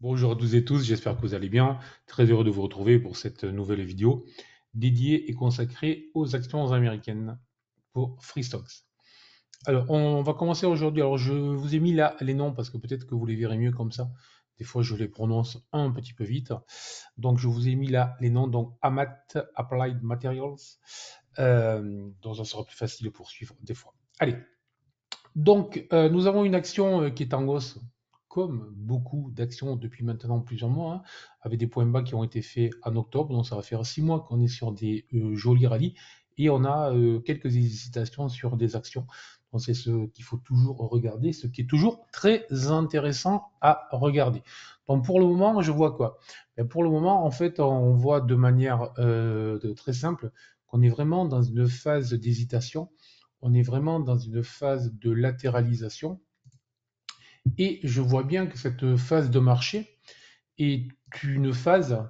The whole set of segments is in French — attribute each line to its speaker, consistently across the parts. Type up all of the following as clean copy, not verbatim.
Speaker 1: Bonjour à toutes et tous, j'espère que vous allez bien. Très heureux de vous retrouver pour cette nouvelle vidéo dédiée et consacrée aux actions américaines pour Free Stocks. Alors, on va commencer aujourd'hui. Alors, je vous ai mis là les noms parce que peut-être que vous les verrez mieux comme ça. Des fois, je les prononce un petit peu vite. Donc, je vous ai mis là les noms. Donc, AMAT, Applied Materials. Donc, ça sera plus facile pour suivre des fois. Allez, donc, nous avons une action qui est en hausse, comme beaucoup d'actions depuis maintenant plusieurs mois, hein, avec des points bas qui ont été faits en octobre. Donc, ça va faire 6 mois qu'on est sur des jolis rallyes et on a quelques hésitations sur des actions. Donc, c'est ce qu'il faut toujours regarder, ce qui est toujours très intéressant à regarder. Donc, pour le moment, je vois quoi? Ben, pour le moment, en fait, on voit de manière très simple qu'on est vraiment dans une phase d'hésitation, on est vraiment dans une phase de latéralisation et je vois bien que cette phase de marché est une phase,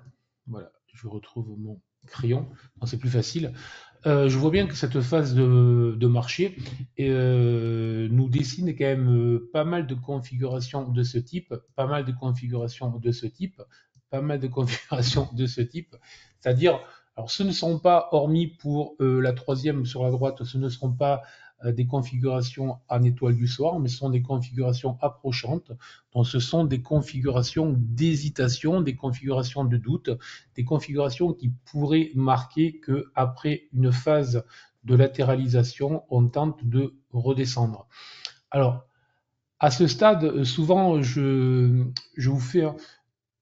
Speaker 1: voilà, je retrouve mon crayon, c'est plus facile. Je vois bien que cette phase de marché nous dessine quand même pas mal de configurations de ce type, pas mal de configurations de ce type, pas mal de configurations de ce type. C'est-à-dire, alors ce ne sont pas, hormis pour la troisième sur la droite, ce ne seront pas des configurations en étoile du soir, mais ce sont des configurations approchantes. Donc ce sont des configurations d'hésitation, des configurations de doute, des configurations qui pourraient marquer qu'après une phase de latéralisation, on tente de redescendre. Alors, à ce stade, souvent, je vous fais,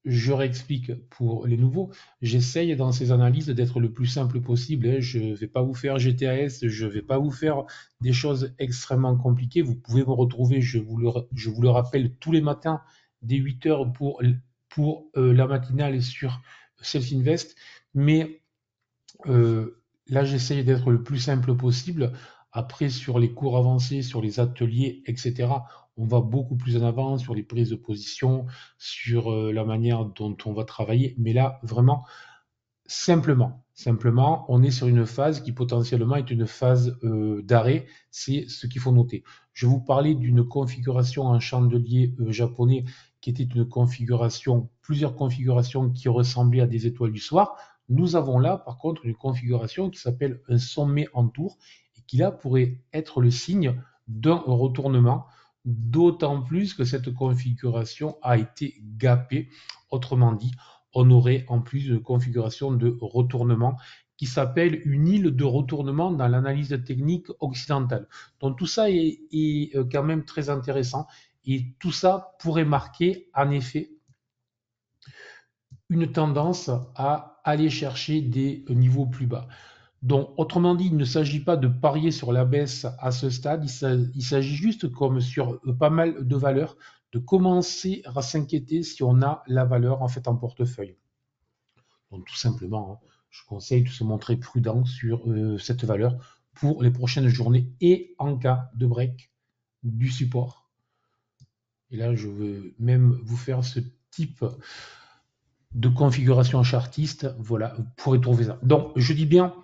Speaker 1: je réexplique pour les nouveaux, j'essaye dans ces analyses d'être le plus simple possible, hein. Je ne vais pas vous faire GTAS, je ne vais pas vous faire des choses extrêmement compliquées. Vous pouvez me retrouver, je vous le rappelle, tous les matins dès 8 heures pour la matinale sur Self Invest. Mais là, j'essaye d'être le plus simple possible. Après, sur les cours avancés, sur les ateliers, etc., on va beaucoup plus en avant sur les prises de position, sur la manière dont on va travailler. Mais là, vraiment, simplement, on est sur une phase qui potentiellement est une phase d'arrêt. C'est ce qu'il faut noter. Je vous parlais d'une configuration en chandelier japonais qui était une configuration, plusieurs configurations qui ressemblaient à des étoiles du soir. Nous avons là, par contre, une configuration qui s'appelle un sommet en tour et qui là pourrait être le signe d'un retournement, d'autant plus que cette configuration a été gapée. Autrement dit, on aurait en plus une configuration de retournement qui s'appelle une île de retournement dans l'analyse technique occidentale. Donc tout ça est quand même très intéressant et tout ça pourrait marquer en effet une tendance à aller chercher des niveaux plus bas. Donc, autrement dit, il ne s'agit pas de parier sur la baisse à ce stade, il s'agit juste, comme sur pas mal de valeurs, de commencer à s'inquiéter si on a la valeur en fait en portefeuille. Donc, tout simplement, hein, je conseille de se montrer prudent sur cette valeur pour les prochaines journées et en cas de break du support. Et là, je veux même vous faire ce type de configuration chartiste. Voilà, vous pourrez trouver ça. Donc, je dis bien,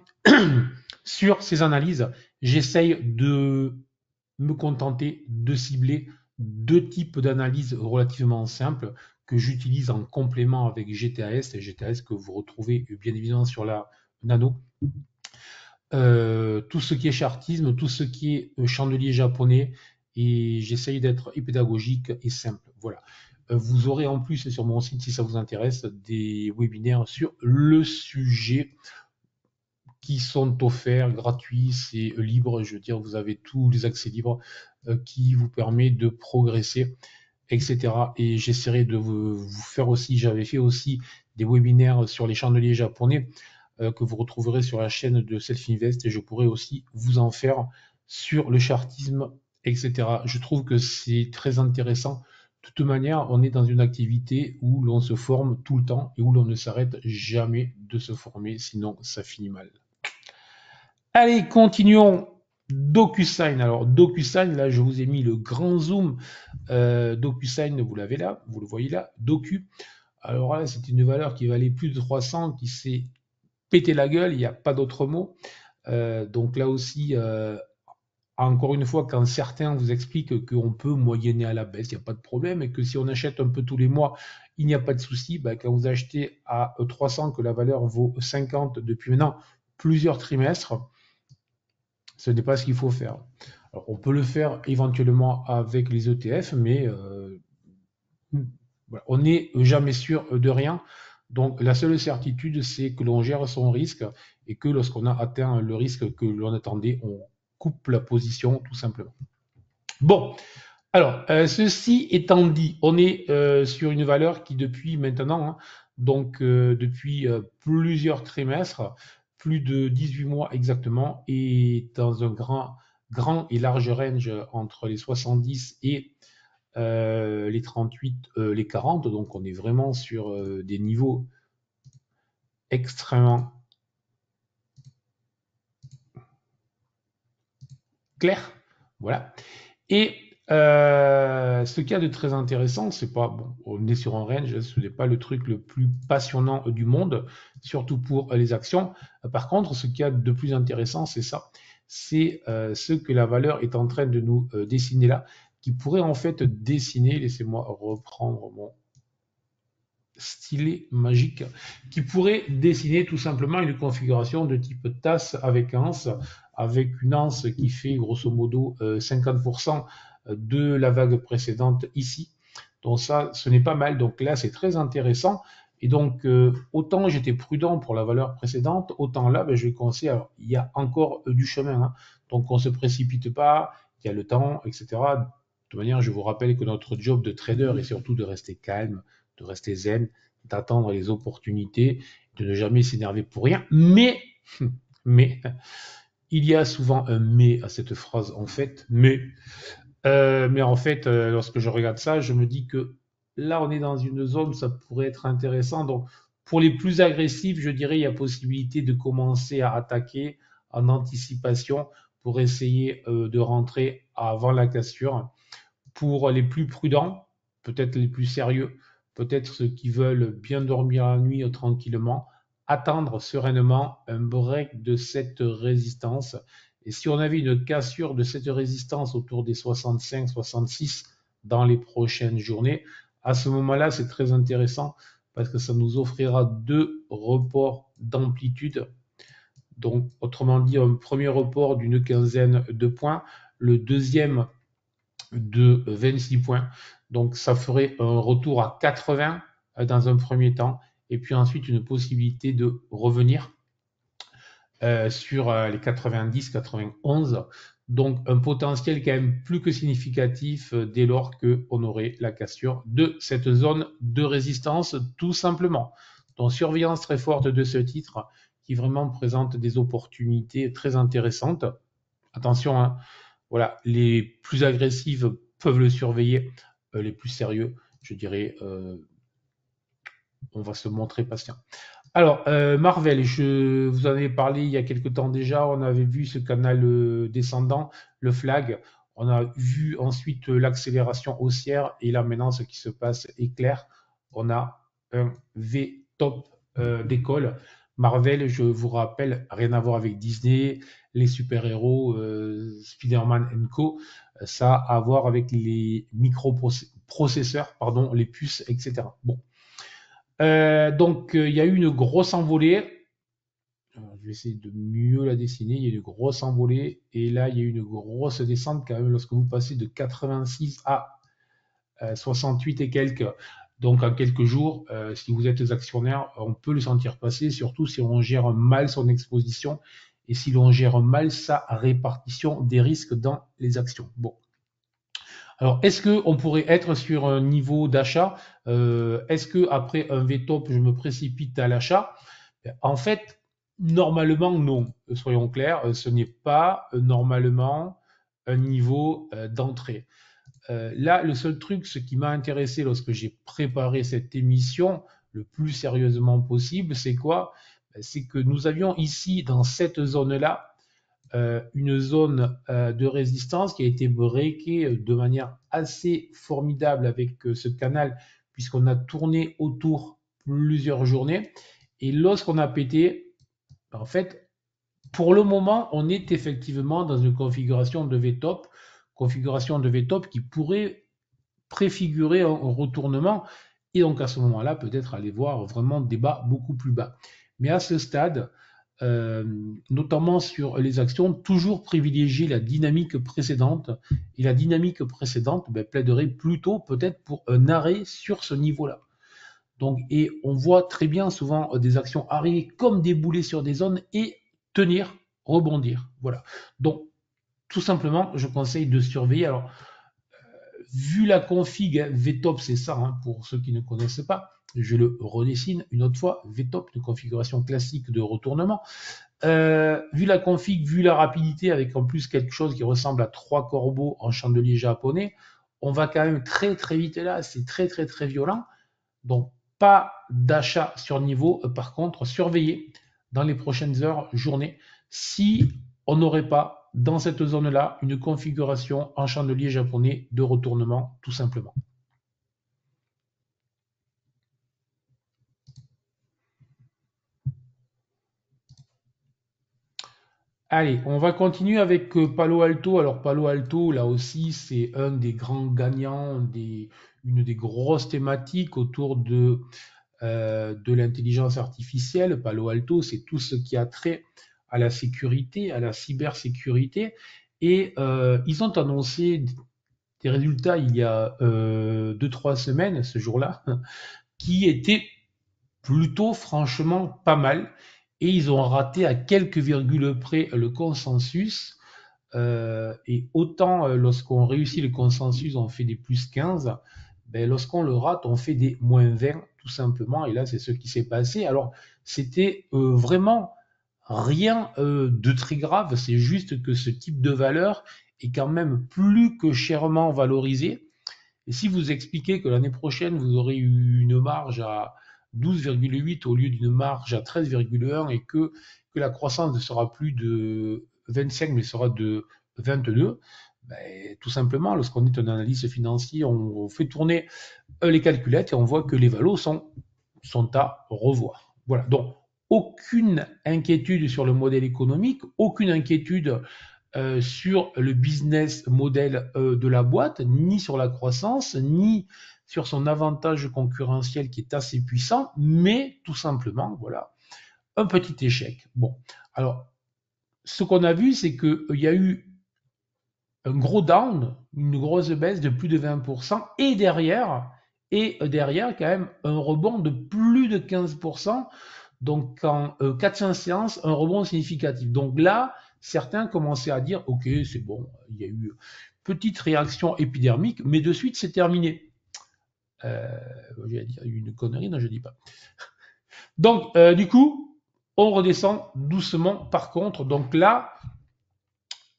Speaker 1: sur ces analyses, j'essaye de me contenter de cibler deux types d'analyses relativement simples que j'utilise en complément avec GTAS, et GTAS que vous retrouvez bien évidemment sur la Nano. Tout ce qui est chartisme, tout ce qui est chandelier japonais, et j'essaye d'être pédagogique et simple. Voilà. Vous aurez en plus sur mon site, si ça vous intéresse, des webinaires sur le sujet qui sont offerts, gratuits, c'est libre, je veux dire, vous avez tous les accès libres qui vous permet de progresser, etc. Et j'essaierai de vous faire aussi, j'avais fait aussi des webinaires sur les chandeliers japonais que vous retrouverez sur la chaîne de Self Invest et je pourrai aussi vous en faire sur le chartisme, etc. Je trouve que c'est très intéressant. De toute manière, on est dans une activité où l'on se forme tout le temps et où l'on ne s'arrête jamais de se former, sinon ça finit mal. Allez, continuons. DocuSign. Alors, DocuSign, là, je vous ai mis le grand zoom. DocuSign, vous l'avez là, vous le voyez là. Docu. Alors là, c'est une valeur qui valait plus de 300, qui s'est pété la gueule, il n'y a pas d'autre mot. Donc là aussi, encore une fois, quand certains vous expliquent qu'on peut moyenner à la baisse, il n'y a pas de problème, et que si on achète un peu tous les mois, il n'y a pas de souci, ben, quand vous achetez à 300, que la valeur vaut 50 depuis maintenant plusieurs trimestres, ce n'est pas ce qu'il faut faire. Alors, on peut le faire éventuellement avec les ETF, mais voilà, on n'est jamais sûr de rien. Donc la seule certitude, c'est que l'on gère son risque et que lorsqu'on a atteint le risque que l'on attendait, on coupe la position tout simplement. Bon, alors ceci étant dit, on est sur une valeur qui depuis maintenant, hein, donc depuis plusieurs trimestres, plus de 18 mois exactement, est dans un grand et large range entre les 70 et les 38, les 40. Donc on est vraiment sur des niveaux extrêmement clairs. Voilà. Et ce qu'il y a de très intéressant, c'est pas, bon, on est sur un range, ce n'est pas le truc le plus passionnant du monde, surtout pour les actions. Par contre, ce qu'il y a de plus intéressant, c'est ça. C'est ce que la valeur est en train de nous dessiner là, qui pourrait en fait dessiner, laissez-moi reprendre mon stylet magique, qui pourrait dessiner tout simplement une configuration de type tasse avec anse, avec une anse qui fait grosso modo 50% de la vague précédente ici. Donc ça, ce n'est pas mal. Donc là, c'est très intéressant. Et donc, autant j'étais prudent pour la valeur précédente, autant là, ben, je vais conseiller. Alors, il y a encore du chemin, hein. Donc on ne se précipite pas, il y a le temps, etc. De toute manière, je vous rappelle que notre job de trader est surtout de rester calme, de rester zen, d'attendre les opportunités, de ne jamais s'énerver pour rien. Mais, il y a souvent un mais à cette phrase en fait. Mais en fait, lorsque je regarde ça, je me dis que là, on est dans une zone où ça pourrait être intéressant. Donc, pour les plus agressifs, je dirais, il y a possibilité de commencer à attaquer en anticipation pour essayer de rentrer avant la cassure. Pour les plus prudents, peut-être les plus sérieux, peut-être ceux qui veulent bien dormir la nuit tranquillement, attendre sereinement un break de cette résistance. Et si on avait une cassure de cette résistance autour des 65-66 dans les prochaines journées, à ce moment-là, c'est très intéressant parce que ça nous offrira deux reports d'amplitude. Donc, autrement dit, un premier report d'une quinzaine de points, le deuxième de 26 points. Donc ça ferait un retour à 80 dans un premier temps, et puis ensuite une possibilité de revenir sur les 90, 91. Donc un potentiel quand même plus que significatif dès lors qu'on aurait la cassure de cette zone de résistance, tout simplement. Donc surveillance très forte de ce titre qui vraiment présente des opportunités très intéressantes. Attention, hein, voilà, les plus agressifs peuvent le surveiller, les plus sérieux, je dirais, on va se montrer patient. Alors, Marvel, je vous en avais parlé il y a quelque temps déjà, on avait vu ce canal descendant, le flag, on a vu ensuite l'accélération haussière, et là maintenant ce qui se passe est clair, on a un V top d'école. Marvel, je vous rappelle, rien à voir avec Disney, les super-héros, Spider-Man Co. Ça a à voir avec les microprocesseurs, pardon, les puces, etc. Bon. Donc, il y a eu une grosse envolée. Je vais essayer de mieux la dessiner. Il y a eu une grosse envolée. Et là, il y a eu une grosse descente quand même lorsque vous passez de 86 à 68 et quelques. Donc, en quelques jours, si vous êtes actionnaire, on peut le sentir passer, surtout si on gère mal son exposition et si l'on gère mal sa répartition des risques dans les actions. Bon. Alors, est-ce qu'on pourrait être sur un niveau d'achat? Est-ce qu'après un V-top, je me précipite à l'achat? En fait, normalement, non. Soyons clairs, ce n'est pas normalement un niveau d'entrée. Là, le seul truc, ce qui m'a intéressé lorsque j'ai préparé cette émission le plus sérieusement possible, c'est quoi? C'est que nous avions ici, dans cette zone-là, une zone de résistance qui a été breakée de manière assez formidable avec ce canal, puisqu'on a tourné autour plusieurs journées. Et lorsqu'on a pété, en fait, Pour le moment, on est effectivement dans une configuration de VTOP qui pourrait préfigurer un retournement et donc à ce moment-là, peut-être aller voir vraiment des bas beaucoup plus bas. Mais à ce stade, euh, notamment sur les actions, toujours privilégier la dynamique précédente. Et la dynamique précédente plaiderait plutôt peut-être pour un arrêt sur ce niveau-là. Donc, et on voit très bien souvent des actions arriver comme des boulets sur des zones et tenir, rebondir. Voilà. Donc, tout simplement, je conseille de surveiller. Alors, vu la config, VTOP, c'est ça, hein, pour ceux qui ne connaissent pas. Je le redessine une autre fois. VTOP, une configuration classique de retournement. Vu la config, vu la rapidité, avec en plus quelque chose qui ressemble à 3 corbeaux en chandelier japonais, on va quand même très très vite là. C'est très très très violent. Donc, pas d'achat sur niveau. Par contre, surveillez dans les prochaines heures, journées, si on n'aurait pas dans cette zone-là une configuration en chandelier japonais de retournement, tout simplement. Allez, on va continuer avec Palo Alto. Alors Palo Alto, là aussi, c'est un des grands gagnants, une des grosses thématiques autour de l'intelligence artificielle. Palo Alto, c'est tout ce qui a trait à la sécurité, à la cybersécurité. Et ils ont annoncé des résultats il y a 2-3 semaines, ce jour-là, qui étaient plutôt franchement pas mal. Et ils ont raté à quelques virgules près le consensus. Et autant lorsqu'on réussit le consensus, on fait des plus 15, ben, lorsqu'on le rate, on fait des moins 20, tout simplement. Et là, c'est ce qui s'est passé. Alors, c'était vraiment rien de très grave. C'est juste que ce type de valeur est quand même plus que chèrement valorisé. Et si vous expliquez que l'année prochaine, vous aurez eu une marge à 12,8 au lieu d'une marge à 13,1 et que la croissance ne sera plus de 25 mais sera de 22, ben, tout simplement, lorsqu'on est un analyste financier, on fait tourner les calculettes et on voit que les valos sont à revoir. Voilà, donc aucune inquiétude sur le modèle économique, aucune inquiétude sur le business model de la boîte, ni sur la croissance, ni sur son avantage concurrentiel qui est assez puissant, mais tout simplement, voilà, un petit échec. Bon, alors, ce qu'on a vu, c'est qu'il y a eu un gros down, une grosse baisse de plus de 20%, et derrière quand même un rebond de plus de 15%, donc en 400 séances, un rebond significatif. Donc là, certains commençaient à dire, ok, c'est bon, il y a eu une petite réaction épidermique, mais de suite, c'est terminé. Je vais dire une connerie, non, je ne dis pas. Donc, du coup, on redescend doucement par contre. Donc là,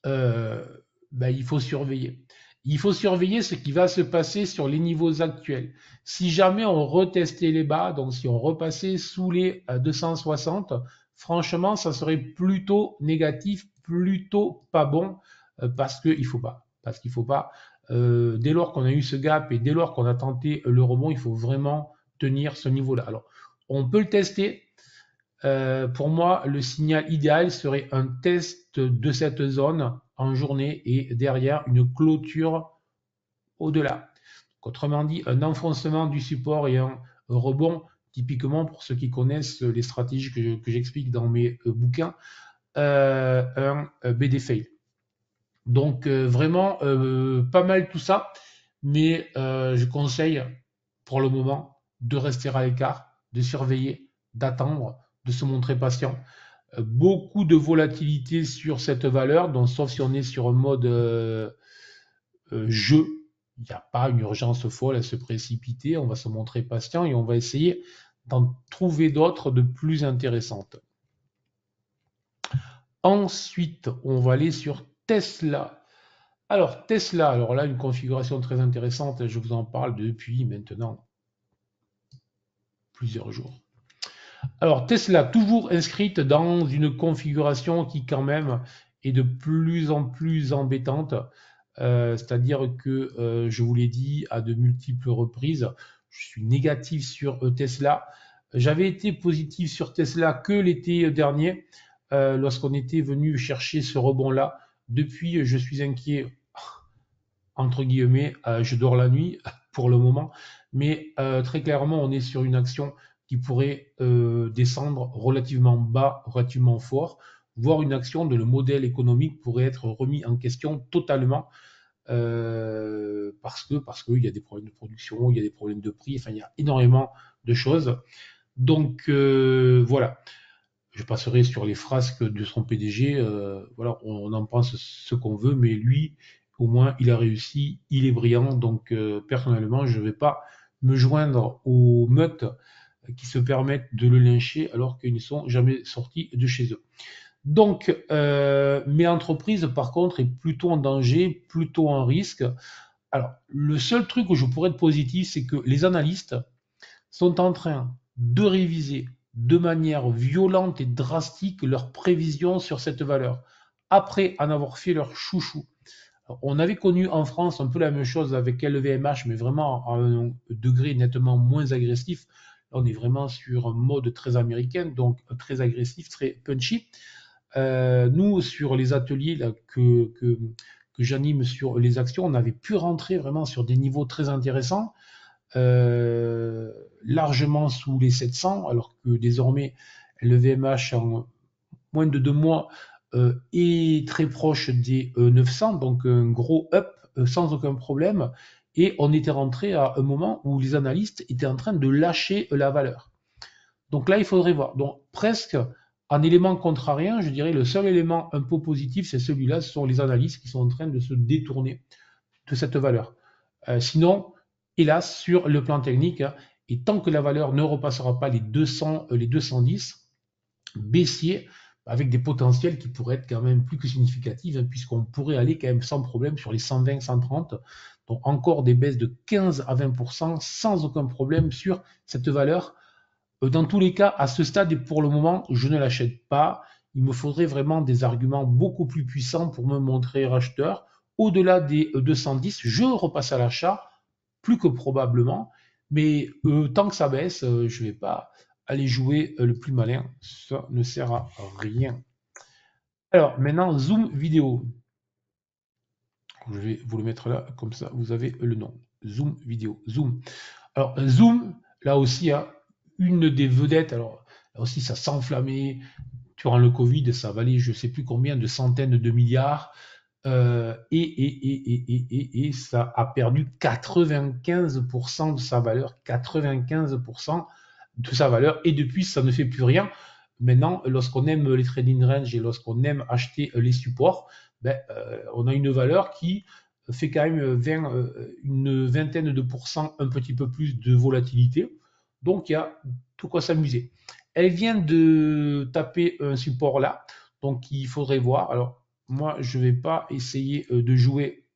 Speaker 1: il faut surveiller. Il faut surveiller ce qui va se passer sur les niveaux actuels. Si jamais on retestait les bas, donc si on repassait sous les 260, franchement, ça serait plutôt négatif, plutôt pas bon, parce qu'il faut pas. Parce qu'il faut pas. Dès lors qu'on a eu ce gap et dès lors qu'on a tenté le rebond, il faut vraiment tenir ce niveau-là. Alors, on peut le tester. Pour moi, le signal idéal serait un test de cette zone en journée et derrière une clôture au-delà. Autrement dit, un enfoncement du support et un rebond, typiquement pour ceux qui connaissent les stratégies que j'explique dans mes bouquins, un BD fail. Donc vraiment pas mal tout ça, mais je conseille pour le moment de rester à l'écart, de surveiller, d'attendre, de se montrer patient. Beaucoup de volatilité sur cette valeur, donc sauf si on est sur un mode jeu, il n'y a pas une urgence folle à se précipiter, on va se montrer patient et on va essayer d'en trouver d'autres de plus intéressantes. Ensuite, on va aller sur Tesla. Alors Tesla, alors là une configuration très intéressante, je vous en parle depuis maintenant plusieurs jours. Alors Tesla, toujours inscrite dans une configuration qui quand même est de plus en plus embêtante. C'est-à-dire que, je vous l'ai dit à de multiples reprises, je suis négatif sur Tesla. J'avais été positif sur Tesla que l'été dernier. lorsqu'on était venu chercher ce rebond-là. Depuis, je suis inquiet, entre guillemets, je dors la nuit pour le moment, mais très clairement, on est sur une action qui pourrait descendre relativement bas, relativement fort, voire une action dont le modèle économique pourrait être remis en question totalement parce qu'il y a des problèmes de production, il y a des problèmes de prix, enfin il y a énormément de choses. Donc voilà, je passerai sur les frasques de son PDG. Voilà, on en pense ce qu'on veut, mais lui, au moins, il a réussi, il est brillant. Donc personnellement, je ne vais pas me joindre aux meutes qui se permettent de le lyncher alors qu'ils ne sont jamais sortis de chez eux. Donc, mes entreprises, par contre, est plutôt en danger, plutôt en risque. Alors, le seul truc où je pourrais être positif, c'est que les analystes sont en train de réviser de manière violente et drastique leurs prévisions sur cette valeur, après en avoir fait leur chouchou. Alors, on avait connu en France un peu la même chose avec LVMH, mais vraiment à un degré nettement moins agressif. Là, on est vraiment sur un mode très américain, donc très agressif, très punchy. Nous, sur les ateliers là, que j'anime sur les actions, on avait pu rentrer vraiment sur des niveaux très intéressants, largement sous les 700, alors que désormais, le VMH en moins de 2 mois est très proche des 900, donc un gros up sans aucun problème. Et on était rentré à un moment où les analystes étaient en train de lâcher la valeur. Donc là, il faudrait voir. Donc presque en élément contrarien, je dirais le seul élément un peu positif, c'est celui-là, ce sont les analystes qui sont en train de se détourner de cette valeur. Sinon, hélas, sur le plan technique, hein, et tant que la valeur ne repassera pas les 200, les 210 baissiers, avec des potentiels qui pourraient être quand même plus que significatifs, hein, puisqu'on pourrait aller quand même sans problème sur les 120, 130. Donc encore des baisses de 15 à 20% sans aucun problème sur cette valeur. Dans tous les cas, à ce stade et pour le moment, je ne l'achète pas. Il me faudrait vraiment des arguments beaucoup plus puissants pour me montrer racheteur. Au-delà des 210, je repasse à l'achat, plus que probablement. Mais tant que ça baisse, je ne vais pas aller jouer le plus malin. Ça ne sert à rien. Alors maintenant, Zoom vidéo. Je vais vous le mettre là, comme ça vous avez le nom. Zoom vidéo. Zoom. Alors, Zoom, là aussi, hein, une des vedettes, alors là aussi, ça s'enflammait durant le Covid, ça valait je ne sais plus combien de centaines de milliards, et ça a perdu 95% de sa valeur, 95% de sa valeur, et depuis, ça ne fait plus rien. Maintenant, lorsqu'on aime les trading range et lorsqu'on aime acheter les supports, ben, on a une valeur qui fait quand même une vingtaine de pourcents, un petit peu plus de volatilité. Donc il y a tout quoi s'amuser. Elle vient de taper un support là, donc il faudrait voir. Alors moi, je ne vais pas essayer de jouer,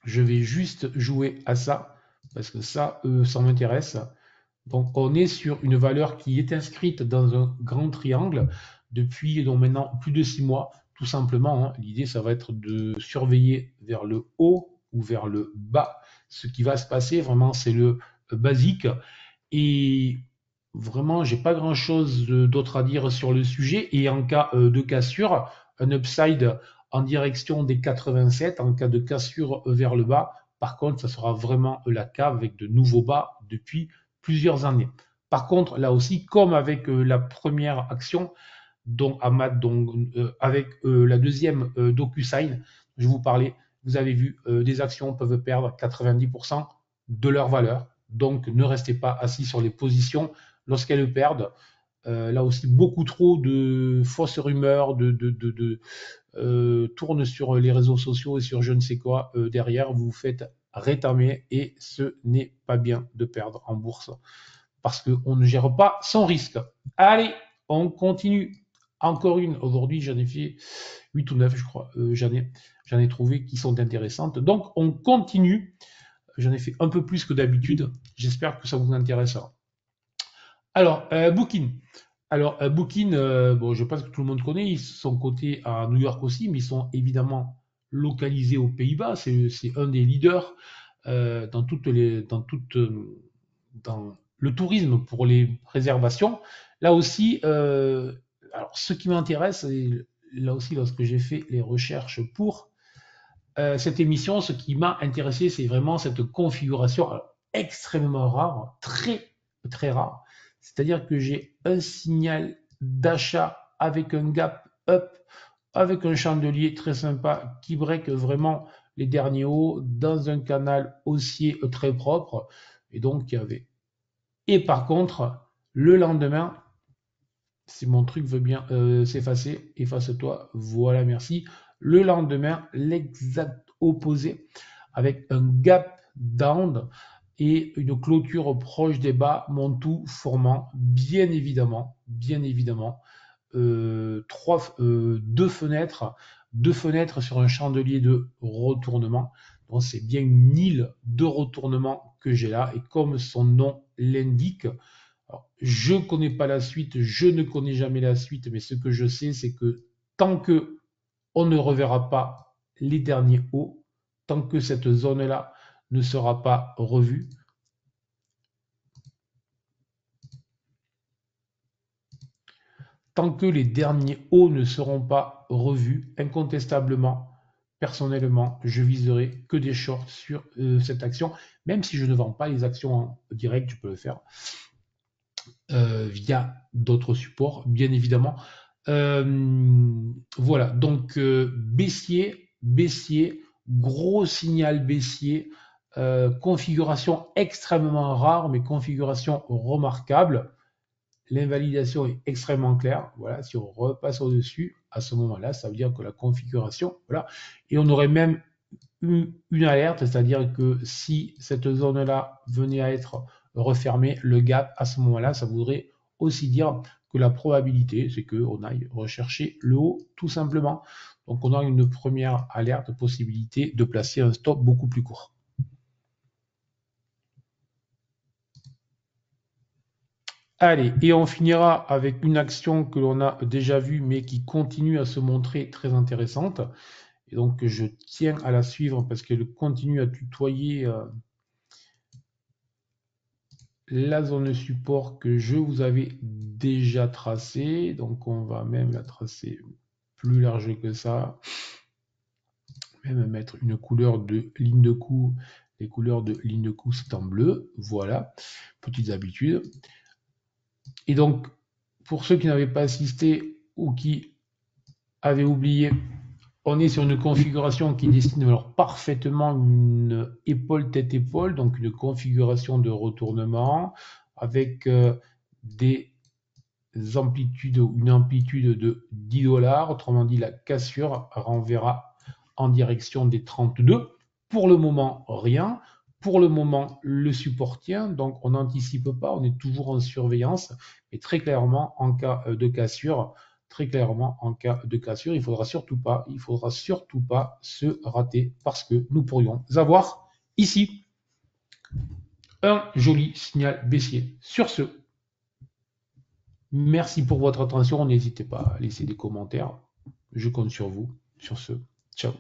Speaker 1: je vais juste jouer à ça, parce que ça m'intéresse. Donc on est sur une valeur qui est inscrite dans un grand triangle depuis donc maintenant plus de 6 mois, tout simplement. Hein. L'idée, ça va être de surveiller vers le haut ou vers le bas. Ce qui va se passer, vraiment, c'est le basique. Et vraiment, j'ai pas grand-chose d'autre à dire sur le sujet. Et en cas de cassure, un upside en direction des 87, en cas de cassure vers le bas, par contre, ça sera vraiment la cave avec de nouveaux bas depuis plusieurs années. Par contre, là aussi, comme avec la première action, donc Ahmad, donc, avec la deuxième DocuSign, je vous parlais, vous avez vu, des actions peuvent perdre 90% de leur valeur. Donc, ne restez pas assis sur les positions lorsqu'elles perdent. Là aussi, beaucoup trop de fausses rumeurs tournent sur les réseaux sociaux et sur je ne sais quoi. Derrière, vous vous faites rétamer et ce n'est pas bien de perdre en bourse parce qu'on ne gère pas son risque. Allez, on continue. Encore une. Aujourd'hui, j'en ai fait 8 ou 9, je crois. J'en ai trouvé qui sont intéressantes. Donc, on continue. J'en ai fait un peu plus que d'habitude. J'espère que ça vous intéressera. Alors, Booking. Alors, Booking, bon, je pense que tout le monde connaît. Ils sont cotés à New York aussi, mais ils sont évidemment localisés aux Pays-Bas. C'est un des leaders dans le tourisme pour les réservations. Là aussi, alors, ce qui m'intéresse, et là aussi, lorsque j'ai fait les recherches pour cette émission, ce qui m'a intéressé, c'est vraiment cette configuration extrêmement rare, très, très rare. C'est-à-dire que j'ai un signal d'achat avec un gap up, avec un chandelier très sympa qui break vraiment les derniers hauts dans un canal haussier très propre. Et donc, il y avait. Et par contre, le lendemain, si mon truc veut bien s'effacer, efface-toi, voilà, merci. Le lendemain, l'exact opposé, avec un gap down et une clôture proche des bas, mon tout formant bien évidemment, deux fenêtres sur un chandelier de retournement. Donc c'est bien une île de retournement que j'ai là, et comme son nom l'indique, alors, je ne connais pas la suite, je ne connais jamais la suite, mais ce que je sais, c'est que tant que on ne reverra pas les derniers hauts, tant que cette zone-là ne sera pas revue, tant que les derniers hauts ne seront pas revus, incontestablement, personnellement, je viserai que des shorts sur cette action, même si je ne vends pas les actions en direct, je peux le faire via d'autres supports, bien évidemment. Voilà, donc baissier, gros signal baissier, configuration extrêmement rare, mais configuration remarquable. L'invalidation est extrêmement claire. Voilà, si on repasse au-dessus, à ce moment-là, ça veut dire que la configuration, voilà, et on aurait même une alerte, c'est-à-dire que si cette zone-là venait à être refermée, le gap, à ce moment-là, ça voudrait aussi dire que la probabilité, c'est qu'on aille rechercher le haut, tout simplement. Donc on a une première alerte, possibilité de placer un stop beaucoup plus court. Allez, et on finira avec une action que l'on a déjà vue, mais qui continue à se montrer très intéressante. Et donc je tiens à la suivre parce qu'elle continue à tutoyer la zone de support que je vous avais déjà tracée. Donc on va même la tracer plus large que ça. Même mettre une couleur de ligne de coup. Les couleurs de ligne de coup, c'est en bleu. Voilà, petites habitudes. Et donc, pour ceux qui n'avaient pas assisté ou qui avaient oublié, on est sur une configuration qui dessine alors parfaitement une épaule tête-épaule, donc une configuration de retournement avec des amplitudes, une amplitude de 10 $. Autrement dit, la cassure renverra en direction des 32. Pour le moment, rien. Pour le moment, le support tient, donc on n'anticipe pas, on est toujours en surveillance. Et très clairement, en cas de cassure, il faudra surtout pas se rater parce que nous pourrions avoir ici un joli signal baissier. Sur ce, merci pour votre attention. N'hésitez pas à laisser des commentaires. Je compte sur vous. Sur ce, ciao.